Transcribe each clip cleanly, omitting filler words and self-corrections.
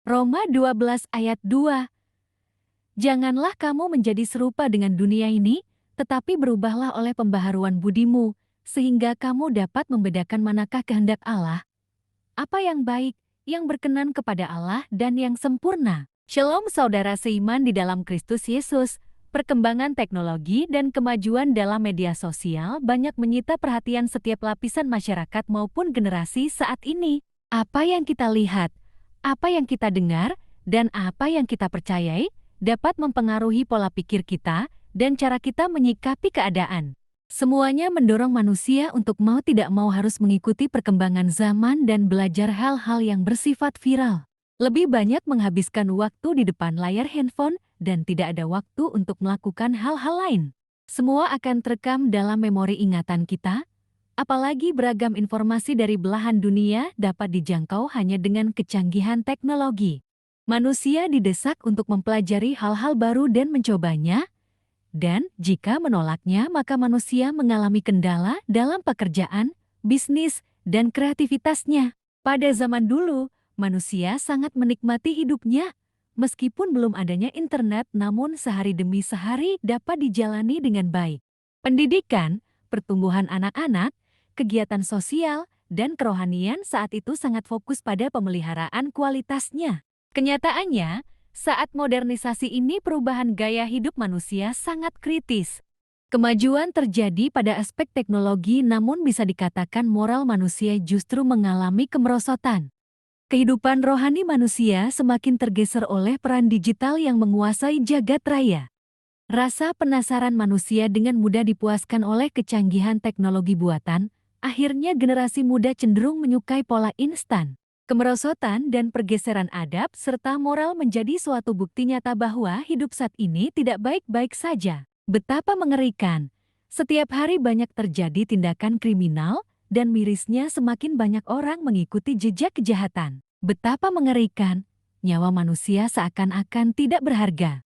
Roma 12 ayat 2. Janganlah kamu menjadi serupa dengan dunia ini, tetapi berubahlah oleh pembaharuan budimu, sehingga kamu dapat membedakan manakah kehendak Allah, apa yang baik, yang berkenan kepada Allah dan yang sempurna. Shalom saudara seiman di dalam Kristus Yesus. Perkembangan teknologi dan kemajuan dalam media sosial banyak menyita perhatian setiap lapisan masyarakat maupun generasi saat ini. Apa yang kita lihat, apa yang kita dengar, dan apa yang kita percayai dapat mempengaruhi pola pikir kita dan cara kita menyikapi keadaan. Semuanya mendorong manusia untuk mau tidak mau harus mengikuti perkembangan zaman dan belajar hal-hal yang bersifat viral. Lebih banyak menghabiskan waktu di depan layar handphone dan tidak ada waktu untuk melakukan hal-hal lain. Semua akan terekam dalam memori ingatan kita, apalagi beragam informasi dari belahan dunia dapat dijangkau hanya dengan kecanggihan teknologi. Manusia didesak untuk mempelajari hal-hal baru dan mencobanya, dan jika menolaknya maka manusia mengalami kendala dalam pekerjaan, bisnis, dan kreativitasnya. Pada zaman dulu, manusia sangat menikmati hidupnya. Meskipun belum adanya internet, namun sehari demi sehari dapat dijalani dengan baik. Pendidikan, pertumbuhan anak-anak, kegiatan sosial, dan kerohanian saat itu sangat fokus pada pemeliharaan kualitasnya. Kenyataannya, saat modernisasi ini perubahan gaya hidup manusia sangat kritis. Kemajuan terjadi pada aspek teknologi namun bisa dikatakan moral manusia justru mengalami kemerosotan. Kehidupan rohani manusia semakin tergeser oleh peran digital yang menguasai jagat raya. Rasa penasaran manusia dengan mudah dipuaskan oleh kecanggihan teknologi buatan, akhirnya generasi muda cenderung menyukai pola instan. Kemerosotan dan pergeseran adab serta moral menjadi suatu bukti nyata bahwa hidup saat ini tidak baik-baik saja. Betapa mengerikan. Setiap hari banyak terjadi tindakan kriminal dan mirisnya semakin banyak orang mengikuti jejak kejahatan. Betapa mengerikan, nyawa manusia seakan-akan tidak berharga.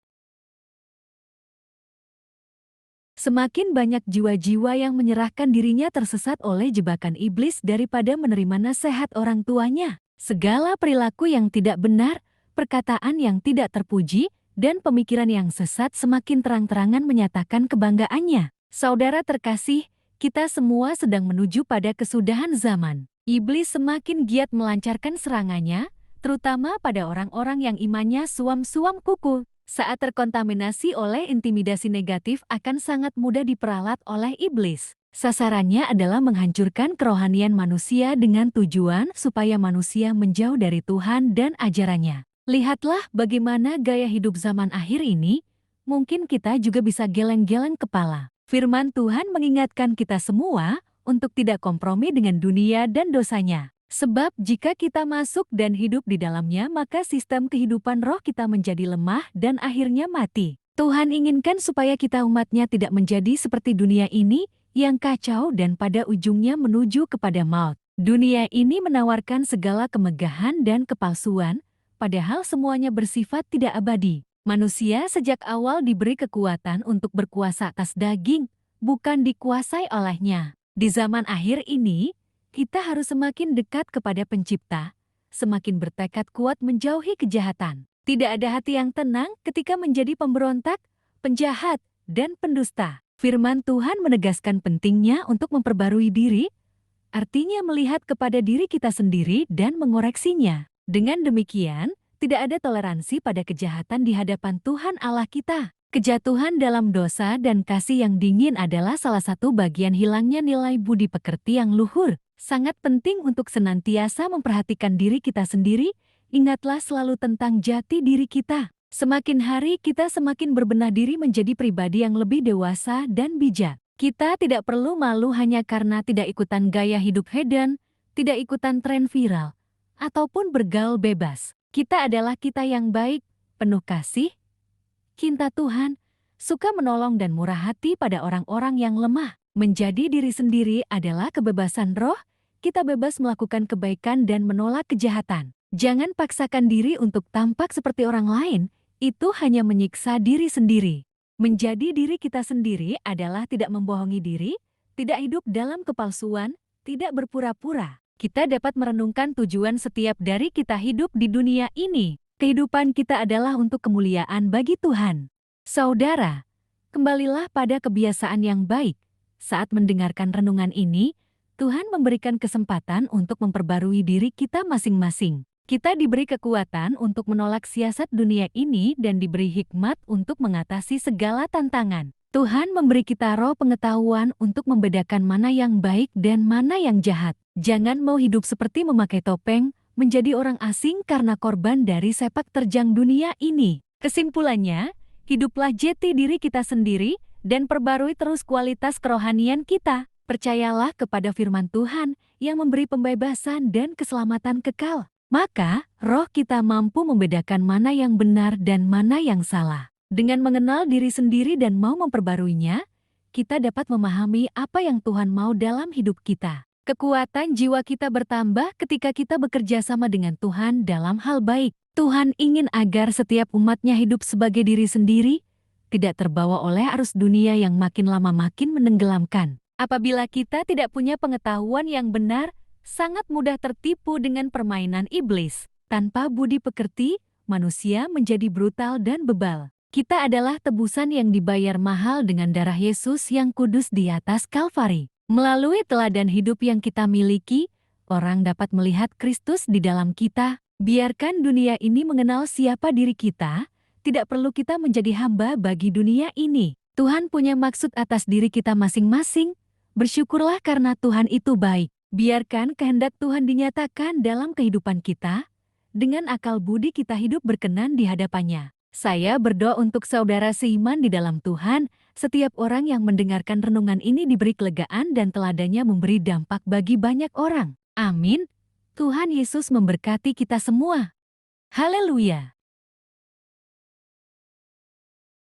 Semakin banyak jiwa-jiwa yang menyerahkan dirinya tersesat oleh jebakan iblis daripada menerima nasihat orang tuanya. Segala perilaku yang tidak benar, perkataan yang tidak terpuji, dan pemikiran yang sesat semakin terang-terangan menyatakan kebanggaannya. Saudara terkasih, kita semua sedang menuju pada kesudahan zaman. Iblis semakin giat melancarkan serangannya, terutama pada orang-orang yang imannya suam-suam kuku. Saat terkontaminasi oleh intimidasi negatif akan sangat mudah diperalat oleh iblis. Sasarannya adalah menghancurkan kerohanian manusia dengan tujuan supaya manusia menjauh dari Tuhan dan ajarannya. Lihatlah bagaimana gaya hidup zaman akhir ini, mungkin kita juga bisa geleng-geleng kepala. Firman Tuhan mengingatkan kita semua untuk tidak kompromi dengan dunia dan dosanya. Sebab jika kita masuk dan hidup di dalamnya, maka sistem kehidupan roh kita menjadi lemah dan akhirnya mati. Tuhan inginkan supaya kita umatnya tidak menjadi seperti dunia ini yang kacau dan pada ujungnya menuju kepada maut. Dunia ini menawarkan segala kemegahan dan kepalsuan, padahal semuanya bersifat tidak abadi. Manusia sejak awal diberi kekuatan untuk berkuasa atas daging, bukan dikuasai olehnya. Di zaman akhir ini, kita harus semakin dekat kepada Pencipta, semakin bertekad kuat menjauhi kejahatan. Tidak ada hati yang tenang ketika menjadi pemberontak, penjahat, dan pendusta. Firman Tuhan menegaskan pentingnya untuk memperbarui diri, artinya melihat kepada diri kita sendiri dan mengoreksinya. Dengan demikian, tidak ada toleransi pada kejahatan di hadapan Tuhan Allah kita. Kejatuhan dalam dosa dan kasih yang dingin adalah salah satu bagian hilangnya nilai budi pekerti yang luhur. Sangat penting untuk senantiasa memperhatikan diri kita sendiri, ingatlah selalu tentang jati diri kita. Semakin hari kita semakin berbenah diri menjadi pribadi yang lebih dewasa dan bijak. Kita tidak perlu malu hanya karena tidak ikutan gaya hidup hedon, tidak ikutan tren viral, ataupun bergaul bebas. Kita adalah kita yang baik, penuh kasih, cinta Tuhan, suka menolong dan murah hati pada orang-orang yang lemah. Menjadi diri sendiri adalah kebebasan roh, kita bebas melakukan kebaikan dan menolak kejahatan. Jangan paksakan diri untuk tampak seperti orang lain, itu hanya menyiksa diri sendiri. Menjadi diri kita sendiri adalah tidak membohongi diri, tidak hidup dalam kepalsuan, tidak berpura-pura. Kita dapat merenungkan tujuan setiap dari kita hidup di dunia ini. kehidupan kita adalah untuk kemuliaan bagi Tuhan. Saudara, kembalilah pada kebiasaan yang baik. Saat mendengarkan renungan ini, Tuhan memberikan kesempatan untuk memperbarui diri kita masing-masing. Kita diberi kekuatan untuk menolak siasat dunia ini dan diberi hikmat untuk mengatasi segala tantangan. Tuhan memberi kita roh pengetahuan untuk membedakan mana yang baik dan mana yang jahat. Jangan mau hidup seperti memakai topeng, menjadi orang asing karena korban dari sepak terjang dunia ini. Kesimpulannya, hiduplah jati diri kita sendiri dan perbarui terus kualitas kerohanian kita. Percayalah kepada firman Tuhan yang memberi pembebasan dan keselamatan kekal. Maka, roh kita mampu membedakan mana yang benar dan mana yang salah. Dengan mengenal diri sendiri dan mau memperbaruinya, kita dapat memahami apa yang Tuhan mau dalam hidup kita. Kekuatan jiwa kita bertambah ketika kita bekerja sama dengan Tuhan dalam hal baik. Tuhan ingin agar setiap umat-Nya hidup sebagai diri sendiri, tidak terbawa oleh arus dunia yang makin lama makin menenggelamkan. Apabila kita tidak punya pengetahuan yang benar, sangat mudah tertipu dengan permainan iblis. Tanpa budi pekerti, manusia menjadi brutal dan bebal. Kita adalah tebusan yang dibayar mahal dengan darah Yesus yang kudus di atas Kalvari. Melalui teladan hidup yang kita miliki, orang dapat melihat Kristus di dalam kita. Biarkan dunia ini mengenal siapa diri kita, tidak perlu kita menjadi hamba bagi dunia ini. Tuhan punya maksud atas diri kita masing-masing. Bersyukurlah karena Tuhan itu baik. Biarkan kehendak Tuhan dinyatakan dalam kehidupan kita, dengan akal budi kita hidup berkenan di hadapan-Nya. Saya berdoa untuk saudara seiman di dalam Tuhan, setiap orang yang mendengarkan renungan ini diberi kelegaan dan teladannya memberi dampak bagi banyak orang. Amin. Tuhan Yesus memberkati kita semua. Haleluya.